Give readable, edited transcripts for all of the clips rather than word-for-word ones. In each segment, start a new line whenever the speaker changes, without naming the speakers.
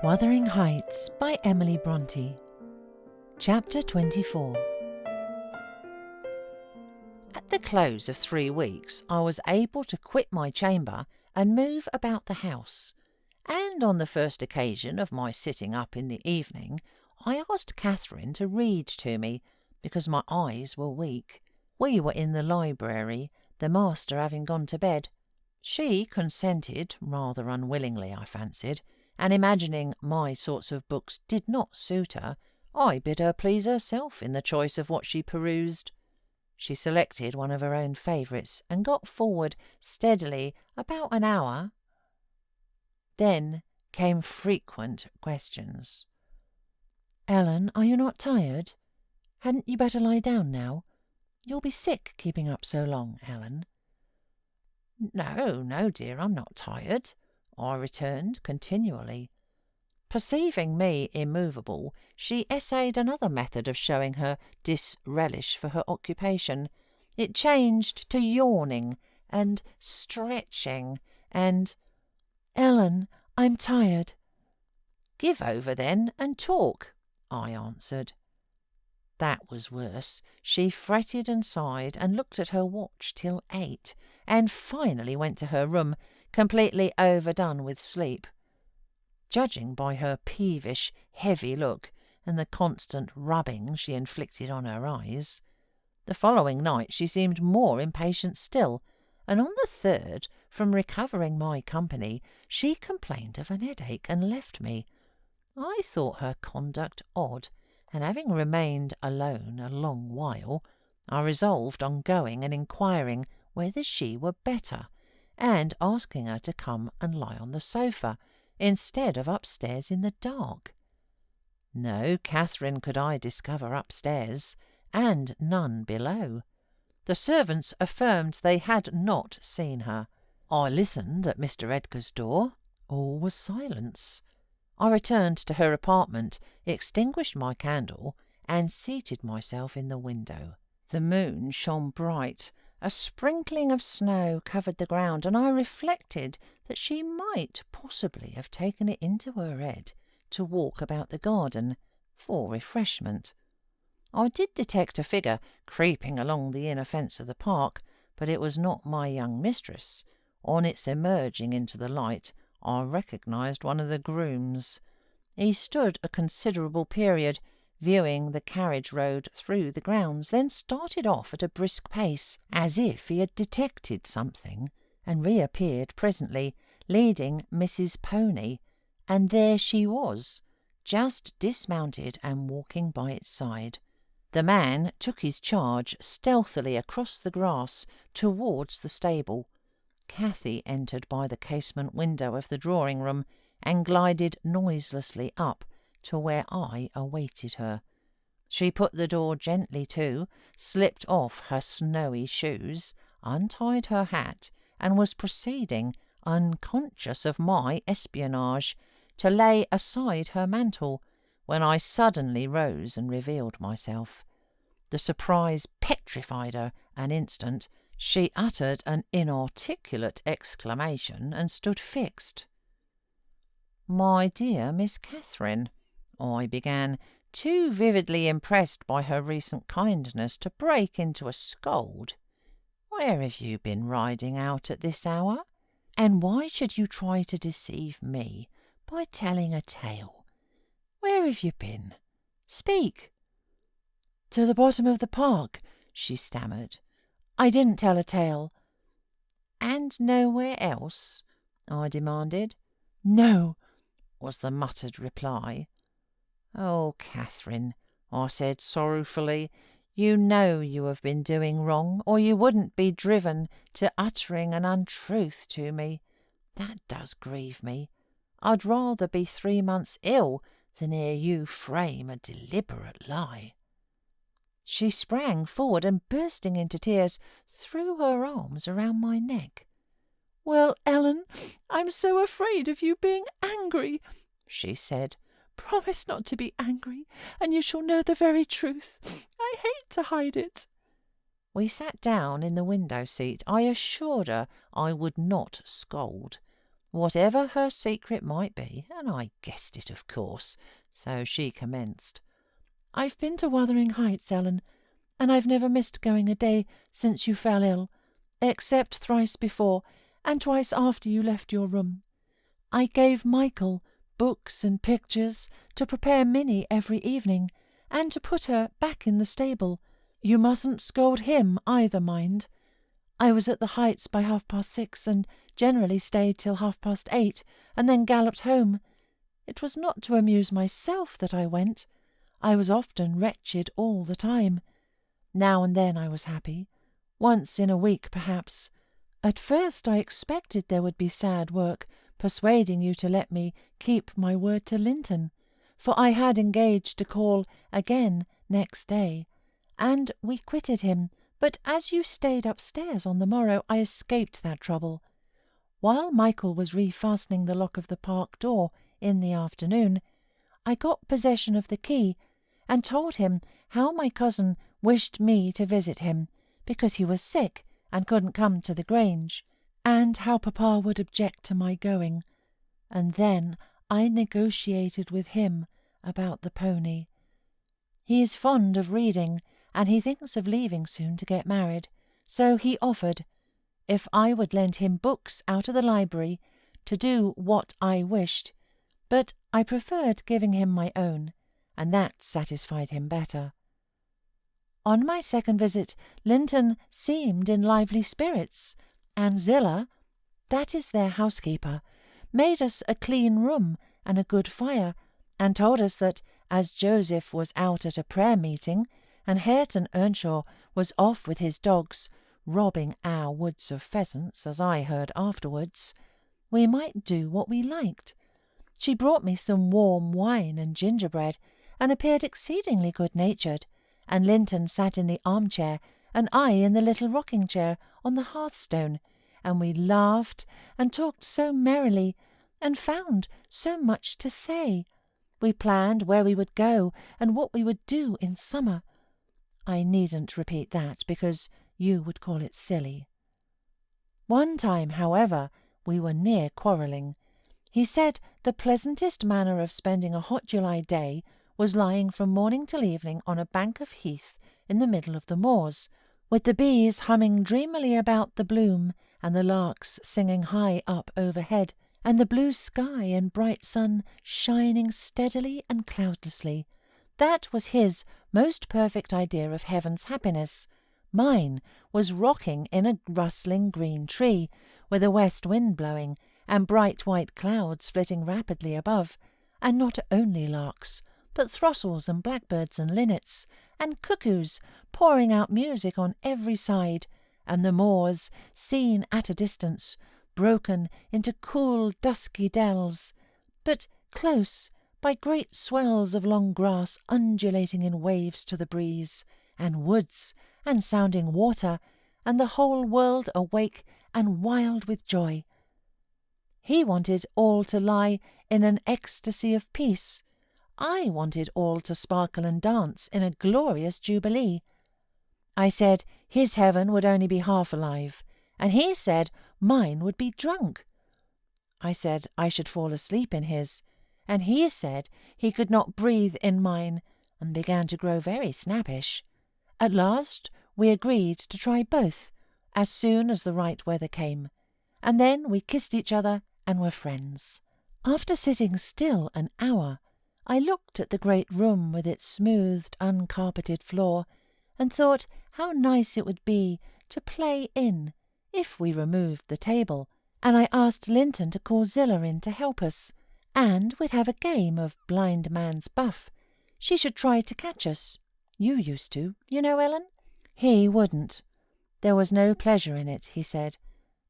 Wuthering Heights by Emily Bronte. Chapter 24. At the close of 3 weeks, I was able to quit my chamber and move about the house, and on the first occasion of my sitting up in the evening, I asked Catherine to read to me, because my eyes were weak. We were in the library, the master having gone to bed. She consented, rather unwillingly, I fancied, and imagining my sorts of books did not suit her, I bid her please herself in the choice of what she perused. She selected one of her own favourites and got forward steadily about an hour. Then came frequent questions. "Ellen, are you not tired? Hadn't you better lie down now? You'll be sick keeping up so long, Ellen." No, dear, I'm not tired," I returned continually. Perceiving me immovable, she essayed another method of showing her disrelish for her occupation. It changed to yawning and stretching and, "Ellen, I'm tired." "Give over, then, and talk," I answered. That was worse. She fretted and sighed and looked at her watch till 8, and finally went to her room, completely overdone with sleep. Judging by her peevish, heavy look and the constant rubbing she inflicted on her eyes, the following night she seemed more impatient still, and on the 3rd, from recovering my company, she complained of an headache and left me. I thought her conduct odd, and having remained alone a long while, I resolved on going and inquiring whether she were better, and asking her to come and lie on the sofa, instead of upstairs in the dark. No Catherine could I discover upstairs, and none below. The servants affirmed they had not seen her. I listened at Mr. Edgar's door. All was silence. I returned to her apartment, extinguished my candle, and seated myself in the window. The moon shone bright. A sprinkling of snow covered the ground, and I reflected that she might possibly have taken it into her head to walk about the garden for refreshment. I did detect a figure creeping along the inner fence of the park, but it was not my young mistress. On its emerging into the light, I recognised one of the grooms. He stood a considerable period, viewing the carriage road through the grounds, then started off at a brisk pace, as if he had detected something, and reappeared presently, leading Mrs. Pony, and there she was, just dismounted and walking by its side. The man took his charge stealthily across the grass towards the stable. Cathy entered by the casement window of the drawing-room and glided noiselessly up to where I awaited her. She put the door gently to, slipped off her snowy shoes, untied her hat, and was proceeding, unconscious of my espionage, to lay aside her mantle, when I suddenly rose and revealed myself. The surprise petrified her an instant. She uttered an inarticulate exclamation and stood fixed. "My dear Miss Catherine," I began, too vividly impressed by her recent kindness to break into a scold, "where have you been riding out at this hour? And why should you try to deceive me by telling a tale? Where have you been? Speak." "To the bottom of the park," she stammered. "I didn't tell a tale." "And nowhere else?" I demanded. "No," was the muttered reply. "Oh, Catherine," I said sorrowfully, "you know you have been doing wrong, or you wouldn't be driven to uttering an untruth to me. That does grieve me. I'd rather be 3 months ill than hear you frame a deliberate lie." She sprang forward and, bursting into tears, threw her arms around my neck. "Well, Ellen, I'm so afraid of you being angry," she said. "Promise not to be angry, and you shall know the very truth. I hate to hide it." We sat down in the window-seat. I assured her I would not scold. whatever her secret might be, and I guessed it, of course, so she commenced. "I've been to Wuthering Heights, Ellen, and I've never missed going a day since you fell ill, except thrice before, and twice after you left your room. I gave Michael books and pictures to prepare Minnie every evening, and to put her back in the stable. You mustn't scold him either, mind. I was at the Heights by 6:30, and generally stayed till 8:30, and then galloped home. It was not to amuse myself that I went. I was often wretched all the time. Now and then I was happy, once in a week perhaps. At first I expected there would be sad work, persuading you to let me keep my word to Linton, for I had engaged to call again next day, and we quitted him, but as you stayed upstairs on the morrow, I escaped that trouble. While Michael was refastening the lock of the park door in the afternoon, I got possession of the key, and told him how my cousin wished me to visit him, because he was sick and couldn't come to the Grange, and how papa would object to my going, and then I negotiated with him about the pony. He is fond of reading, and he thinks of leaving soon to get married, so he offered, if I would lend him books out of the library, to do what I wished, but I preferred giving him my own, and that satisfied him better. On my second visit, Linton seemed in lively spirits, and Zillah, that is their housekeeper, made us a clean room and a good fire, and told us that, as Joseph was out at a prayer meeting, and Hareton Earnshaw was off with his dogs, robbing our woods of pheasants, as I heard afterwards, we might do what we liked. She brought me some warm wine and gingerbread, and appeared exceedingly good-natured, and Linton sat in the armchair, and I in the little rocking-chair on the hearthstone, and we laughed and talked so merrily, and found so much to say. We planned where we would go, and what we would do in summer. I needn't repeat that, because you would call it silly. One time, however, we were near quarrelling. He said the pleasantest manner of spending a hot July day was lying from morning till evening on a bank of heath in the middle of the moors, with the bees humming dreamily about the bloom, and the larks singing high up overhead, and the blue sky and bright sun shining steadily and cloudlessly. That was his most perfect idea of heaven's happiness. Mine was rocking in a rustling green tree, with a west wind blowing, and bright white clouds flitting rapidly above, and not only larks, but throstles and blackbirds and linnets, and cuckoos pouring out music on every side, and the moors, seen at a distance, broken into cool dusky dells, but close by great swells of long grass undulating in waves to the breeze, and woods and sounding water, and the whole world awake and wild with joy. He wanted all to lie in an ecstasy of peace. I wanted all to sparkle and dance in a glorious jubilee. I said his heaven would only be half alive, and he said mine would be drunk. I said I should fall asleep in his, and he said he could not breathe in mine, and began to grow very snappish. At last we agreed to try both, as soon as the right weather came, and then we kissed each other and were friends. After sitting still an hour, I looked at the great room with its smoothed, uncarpeted floor, and thought how nice it would be to play in, if we removed the table, and I asked Linton to call Zillah in to help us, and we'd have a game of blind man's buff. She should try to catch us. You used to, you know, Ellen. He wouldn't. There was no pleasure in it, he said,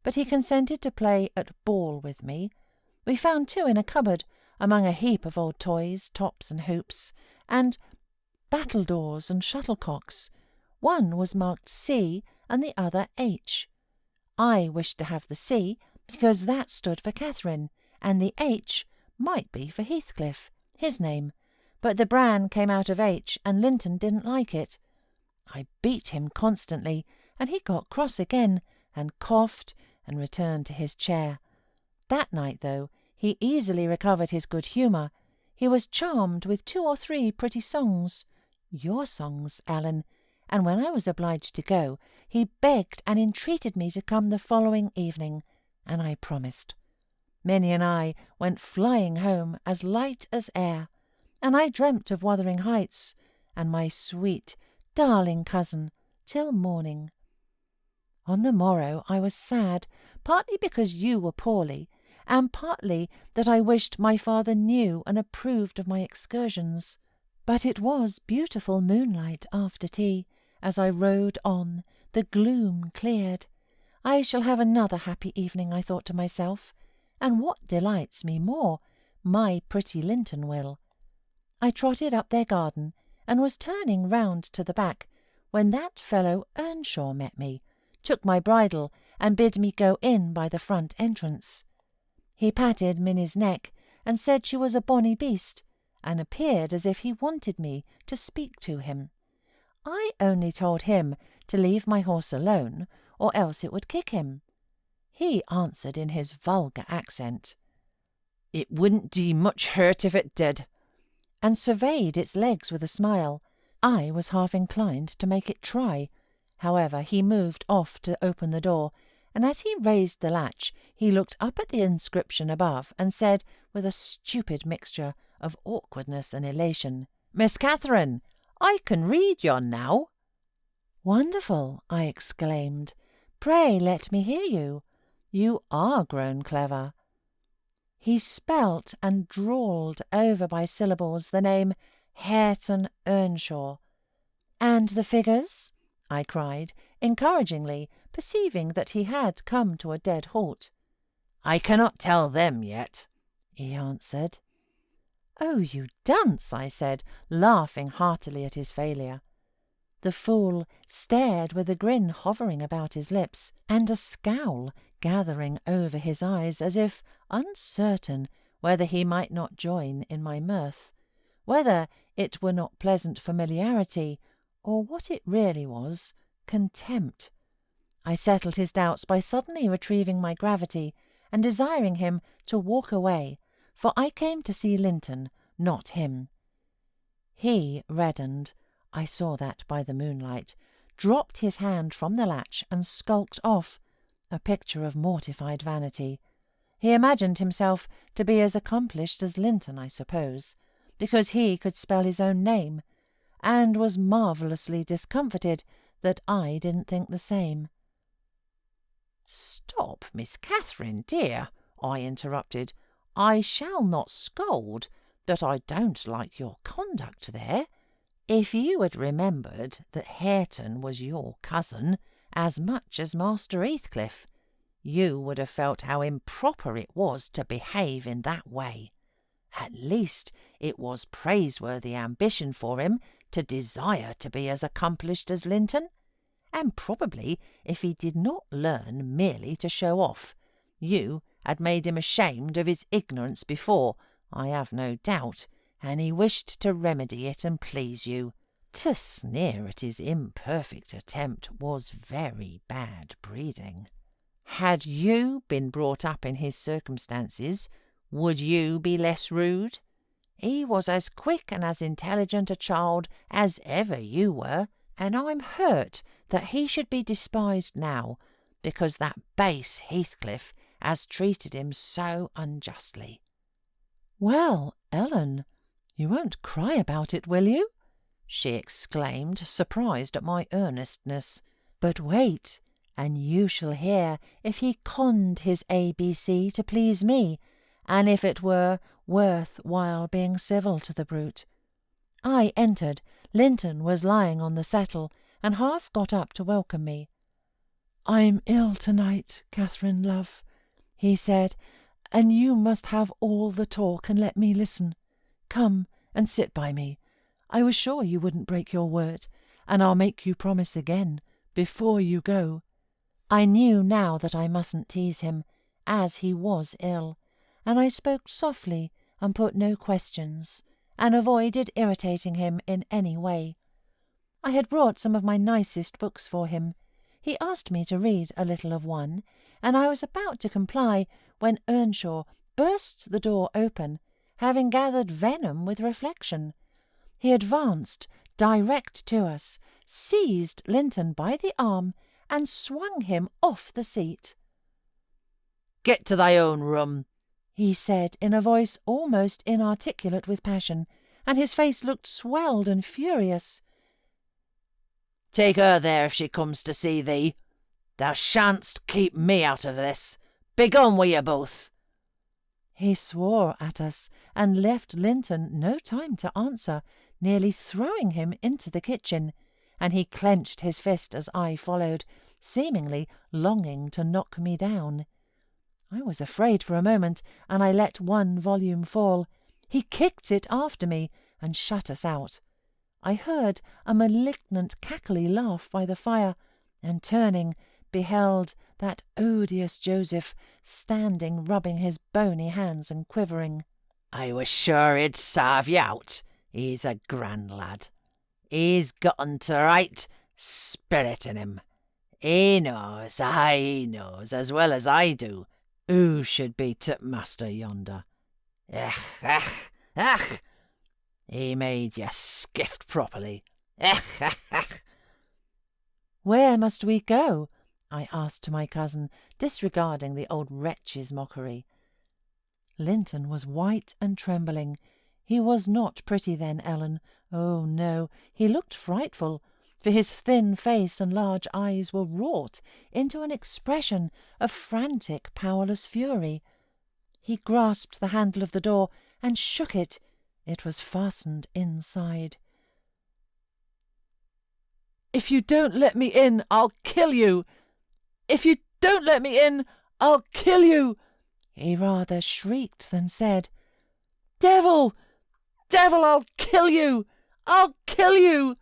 but he consented to play at ball with me. We found two in a cupboard, among a heap of old toys, tops and hoops, and battledores and shuttlecocks. One was marked C and the other H. I wished to have the C because that stood for Catherine, and the H might be for Heathcliff, his name, but the bran came out of H, and Linton didn't like it. I beat him constantly, and he got cross again, and coughed, and returned to his chair. That night, though, he easily recovered his good humour. He was charmed with 2 or 3 pretty songs, your songs, Ellen, and when I was obliged to go, he begged and entreated me to come the following evening, and I promised. Minnie and I went flying home as light as air, and I dreamt of Wuthering Heights and my sweet, darling cousin till morning. On the morrow I was sad, partly because you were poorly, and partly that I wished my father knew and approved of my excursions. But it was beautiful moonlight after tea. As I rode on, the gloom cleared. I shall have another happy evening, I thought to myself, and what delights me more, my pretty Linton will. I trotted up their garden, and was turning round to the back, when that fellow Earnshaw met me, took my bridle, and bid me go in by the front entrance. He patted Minnie's neck, and said she was a bonny beast, and appeared as if he wanted me to speak to him. I only told him to leave my horse alone, or else it would kick him. He answered in his vulgar accent, "It wouldn't do much hurt if it did," and surveyed its legs with a smile. I was half inclined to make it try. However, he moved off to open the door, and as he raised the latch, he looked up at the inscription above and said, with a stupid mixture of awkwardness and elation, "Miss Catherine, I can read yon now." "Wonderful!" I exclaimed. "Pray let me hear you. You are grown clever." He spelt and drawled over by syllables the name Hareton Earnshaw. "And the figures?" I cried, encouragingly, perceiving that he had come to a dead halt. "I cannot tell them yet," he answered. "Oh, you dunce!" I said, laughing heartily at his failure. The fool stared with a grin hovering about his lips, and a scowl gathering over his eyes, as if uncertain whether he might not join in my mirth, whether it were not pleasant familiarity, or what it really was, contempt. I settled his doubts by suddenly retrieving my gravity, and desiring him to walk away, for I came to see Linton, not him. He reddened, I saw that by the moonlight, dropped his hand from the latch, and skulked off, a picture of mortified vanity. He imagined himself to be as accomplished as Linton, I suppose, because he could spell his own name, and was marvellously discomfited that I didn't think the same. "Stop, Miss Catherine, dear," I interrupted. "I shall not scold, but I don't like your conduct there. If you had remembered that Hareton was your cousin as much as Master Heathcliff, you would have felt how improper it was to behave in that way. At least it was praiseworthy ambition for him to desire to be as accomplished as Linton, and probably if he did not learn merely to show off, you had made him ashamed of his ignorance before, I have no doubt, and he wished to remedy it and please you. To sneer at his imperfect attempt was very bad breeding. Had you been brought up in his circumstances, would you be less rude? He was as quick and as intelligent a child as ever you were, and I'm hurt that he should be despised now, because that base Heathcliff has treated him so unjustly." "Well, Ellen, you won't cry about it, will you?" she exclaimed, surprised at my earnestness. "But wait, and you shall hear if he conned his ABC to please me, and if it were worth while being civil to the brute." I entered. Linton was lying on the settle, and half got up to welcome me. "I'm ill tonight, Catherine, love," he said, "and you must have all the talk and let me listen. Come and sit by me. I was sure you wouldn't break your word, and I'll make you promise again before you go." I knew now that I mustn't tease him, as he was ill, and I spoke softly and put no questions, and avoided irritating him in any way. I had brought some of my nicest books for him. He asked me to read a little of one, and I was about to comply when Earnshaw burst the door open, having gathered venom with reflection. He advanced direct to us, seized Linton by the arm, and swung him off the seat.
"Get to thy own room,"
he said in a voice almost inarticulate with passion, and his face looked swelled and furious.
"Take her there if she comes to see thee. Thou shan't keep me out of this. Begone with you both."
He swore at us and left Linton no time to answer, nearly throwing him into the kitchen, and he clenched his fist as I followed, seemingly longing to knock me down. I was afraid for a moment, and I let one volume fall. He kicked it after me and shut us out. I heard a malignant cackly laugh by the fire, and turning, beheld that odious Joseph standing rubbing his bony hands and quivering.
"I was sure he'd sarve you out. He's a grand lad. He's gotten to right spirit in him. He knows, he knows, as well as I do, who should be master yonder. Ech! He made you skift properly. Ech!
Where must we go? I asked my cousin, disregarding the old wretch's mockery. Linton was white and trembling. He was not pretty then, Ellen. Oh, no, he looked frightful, for his thin face and large eyes were wrought into an expression of frantic, powerless fury. He grasped the handle of the door and shook it. It was fastened inside. "If you don't let me in, I'll kill you! If you don't let me in, I'll kill you!" he rather shrieked than said. "Devil! Devil, I'll kill you! I'll kill you!"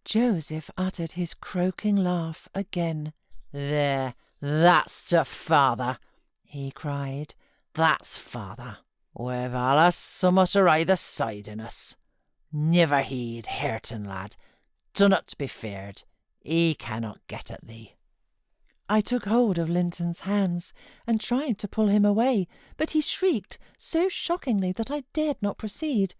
Joseph uttered his croaking laugh again.
"There, that's to father," he cried. "That's father. We've alla summat or either side in us. Never heed, Hareton lad. Dunnot be feared. He cannot get at thee."
I took hold of Linton's hands and tried to pull him away, but he shrieked so shockingly that I dared not proceed.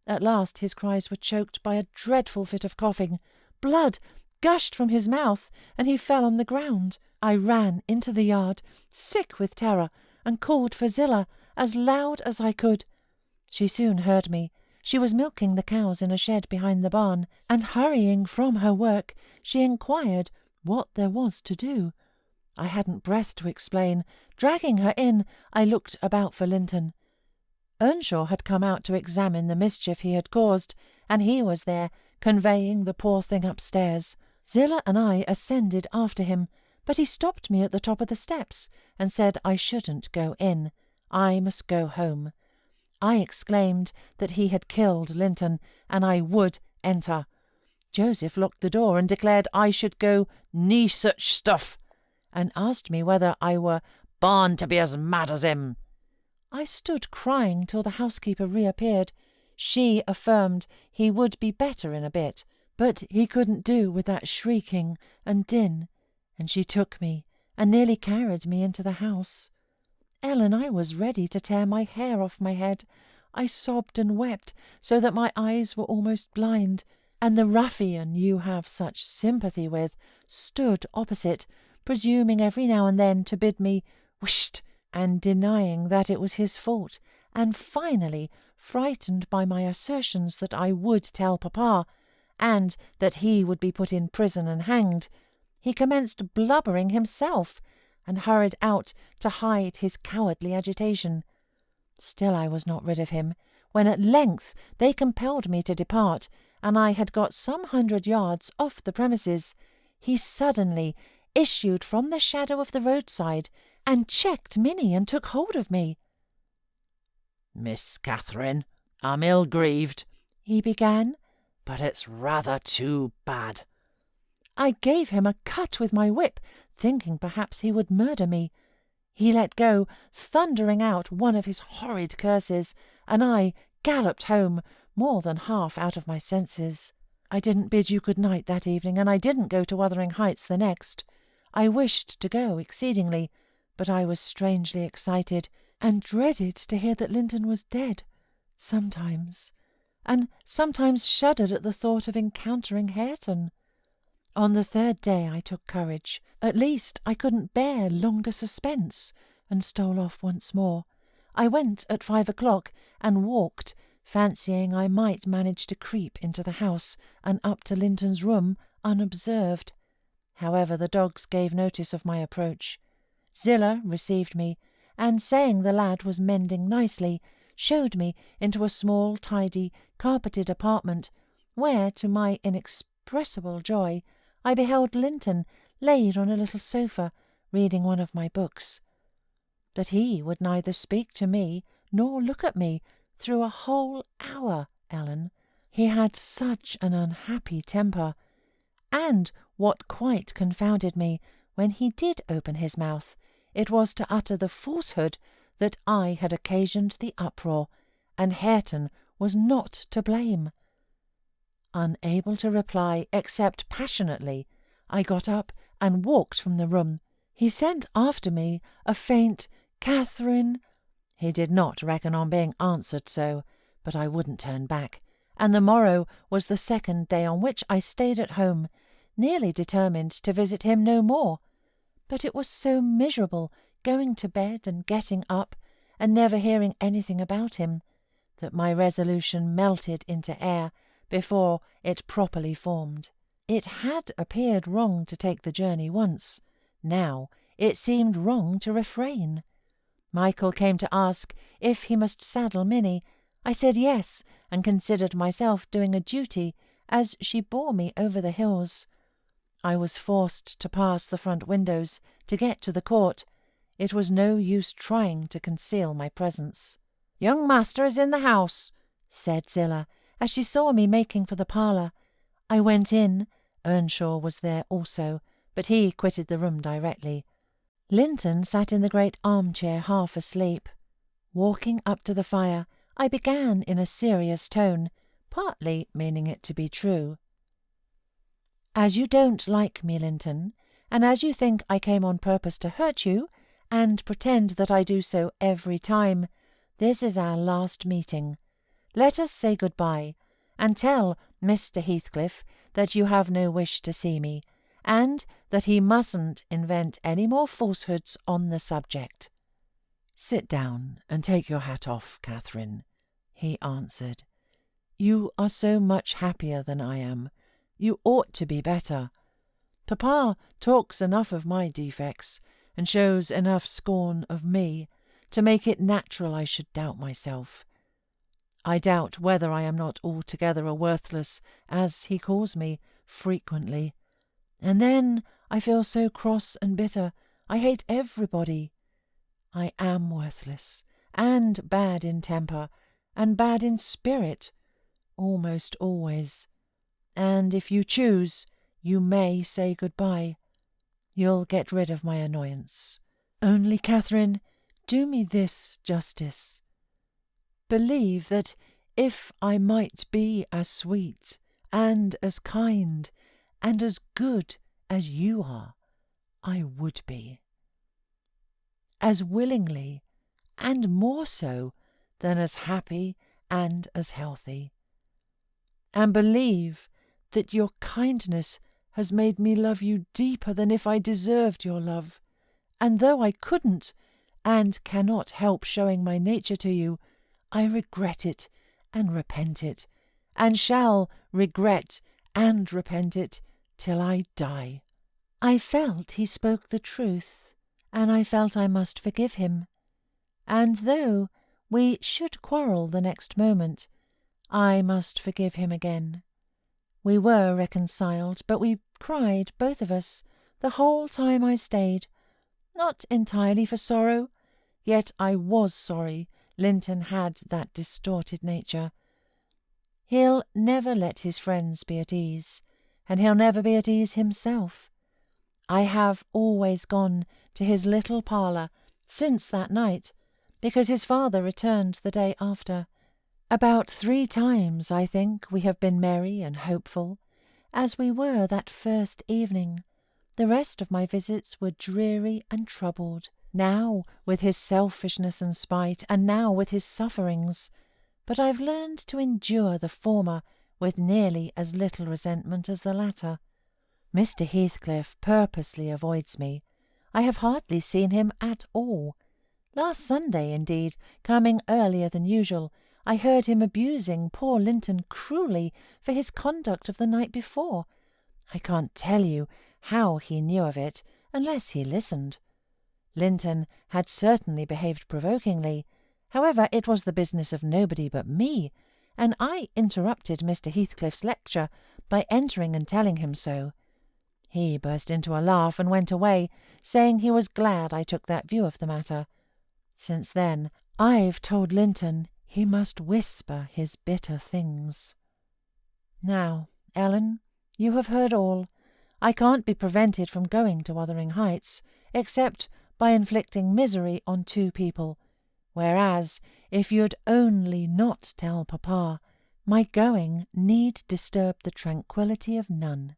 At last his cries were choked by a dreadful fit of coughing. Blood gushed from his mouth, and he fell on the ground. I ran into the yard, sick with terror, and called for Zillah as loud as I could. She soon heard me. She was milking the cows in a shed behind the barn, and hurrying from her work, she inquired what there was to do. I hadn't breath to explain. Dragging her in, I looked about for Linton. Earnshaw had come out to examine the mischief he had caused, and he was there, conveying the poor thing upstairs. Zillah and I ascended after him, but he stopped me at the top of the steps and said I shouldn't go in. I must go home. I exclaimed that he had killed Linton, and I would enter. Joseph locked the door and declared I should go "nee such stuff," and asked me whether I were
"born to be as mad as him."
I stood crying till the housekeeper reappeared. She affirmed he would be better in a bit, but he couldn't do with that shrieking and din, and she took me and nearly carried me into the house. Ellen, I was ready to tear my hair off my head. I sobbed and wept so that my eyes were almost blind, and the ruffian you have such sympathy with stood opposite, presuming every now and then to bid me "whisht," and denying that it was his fault, and finally, frightened by my assertions that I would tell Papa, and that he would be put in prison and hanged, he commenced blubbering himself, and hurried out to hide his cowardly agitation. Still I was not rid of him, when at length they compelled me to depart, and I had got some 100 yards off the premises. He suddenly issued from the shadow of the roadside, and checked Minnie and took hold of me.
"Miss Catherine, I'm ill-grieved," he began, "but it's rather too bad."
I gave him a cut with my whip, thinking perhaps he would murder me. He let go, thundering out one of his horrid curses, and I galloped home, more than half out of my senses. I didn't bid you good night that evening, and I didn't go to Wuthering Heights the next. I wished to go exceedingly, but I was strangely excited and dreaded to hear that Linton was dead, sometimes, and sometimes shuddered at the thought of encountering Hareton. On the third day I took courage. At least I couldn't bear longer suspense, and stole off once more. I went at 5 o'clock and walked, fancying I might manage to creep into the house and up to Linton's room unobserved. However, the dogs gave notice of my approach. Zillah received me, and saying the lad was mending nicely, showed me into a small, tidy, carpeted apartment, where, to my inexpressible joy, I beheld Linton laid on a little sofa, reading one of my books. But he would neither speak to me nor look at me through a whole hour, Ellen. He had such an unhappy temper, and what quite confounded me, when he did open his mouth, it was to utter the falsehood that I had occasioned the uproar, and Hareton was not to blame. Unable to reply except passionately, I got up and walked from the room. He sent after me a faint "Catherine." He did not reckon on being answered so, but I wouldn't turn back, and the morrow was the second day on which I stayed at home, nearly determined to visit him no more. But it was so miserable going to bed and getting up, and never hearing anything about him, that my resolution melted into air before it properly formed. It had appeared wrong to take the journey once. Now it seemed wrong to refrain. Michael came to ask if he must saddle Minnie. I said yes, and considered myself doing a duty, as she bore me over the hills. I was forced to pass the front windows to get to the court. It was no use trying to conceal my presence. "Young master is in the house," said Zillah, as she saw me making for the parlour. I went in. Earnshaw was there also, but he quitted the room directly. Linton sat in the great armchair half asleep. Walking up to the fire, I began in a serious tone, partly meaning it to be true. "As you don't like me, Linton, and as you think I came on purpose to hurt you, and pretend that I do so every time, this is our last meeting. Let us say good-bye, and tell Mr. Heathcliff that you have no wish to see me, and that he mustn't invent any more falsehoods on the subject." "Sit down and take your hat off, Catherine," he answered. "You are so much happier than I am. You ought to be better. Papa talks enough of my defects, and shows enough scorn of me, to make it natural I should doubt myself. I doubt whether I am not altogether a worthless, as he calls me, frequently. And then I feel so cross and bitter. I hate everybody. I am worthless, and bad in temper, and bad in spirit, almost always. And if you choose, you may say good-bye. You'll get rid of my annoyance. Only, Catherine, do me this justice. Believe that if I might be as sweet and as kind and as good as you are, I would be. As willingly, and more so, than as happy and as healthy. And believe that your kindness has made me love you deeper than if I deserved your love, and though I couldn't and cannot help showing my nature to you, I regret it and repent it, and shall regret and repent it till I die." I felt he spoke the truth, and I felt I must forgive him. And though we should quarrel the next moment, I must forgive him again. We were reconciled, but we cried, both of us, the whole time I stayed. Not entirely for sorrow, yet I was sorry Linton had that distorted nature. He'll never let his friends be at ease, and he'll never be at ease himself. I have always gone to his little parlour since that night, because his father returned the day after. About 3 times, I think, we have been merry and hopeful, as we were that first evening. The rest of my visits were dreary and troubled. now with his selfishness and spite, and now with his sufferings. But I've learned to endure the former with nearly as little resentment as the latter. Mr. Heathcliff purposely avoids me. I have hardly seen him at all. Last Sunday, indeed, coming earlier than usual, I heard him abusing poor Linton cruelly for his conduct of the night before. I can't tell you how he knew of it, unless he listened. Linton had certainly behaved provokingly. However, it was the business of nobody but me, and I interrupted Mr. Heathcliff's lecture by entering and telling him so. He burst into a laugh and went away, saying he was glad I took that view of the matter. Since then, I've told Linton he must whisper his bitter things. Now, Ellen, you have heard all. I can't be prevented from going to Wuthering Heights, except by inflicting misery on 2 people, whereas, if you'd only not tell Papa, my going need disturb the tranquillity of none.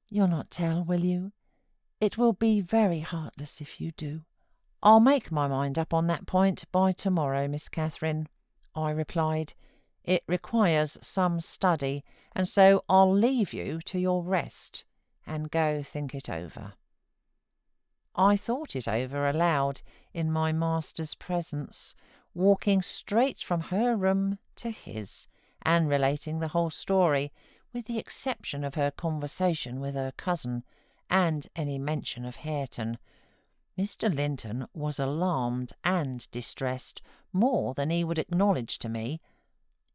You'll not tell, will you? It will be very heartless if you do. I'll make my mind up on that point by tomorrow, Miss Catherine, I replied. It requires some study, and so I'll leave you to your rest, and go think it over. I thought it over aloud in my master's presence, walking straight from her room to his, and relating the whole story, with the exception of her conversation with her cousin, and any mention of Hareton. Mr. Linton was alarmed and distressed more than he would acknowledge to me.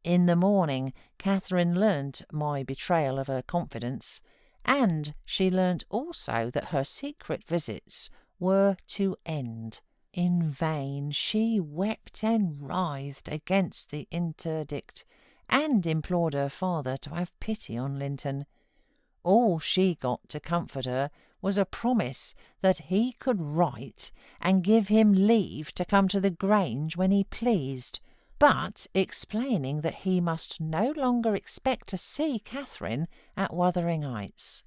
In the morning Catherine learnt my betrayal of her confidence, and she learnt also that her secret visits were to end. In vain she wept and writhed against the interdict, and implored her father to have pity on Linton. All she got to comfort her was a promise that he could write and give him leave to come to the Grange when he pleased, but explaining that he must no longer expect to see Catherine at Wuthering Heights.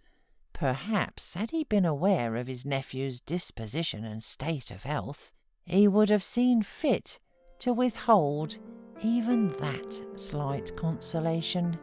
Perhaps, had he been aware of his nephew's disposition and state of health, he would have seen fit to withhold even that slight consolation.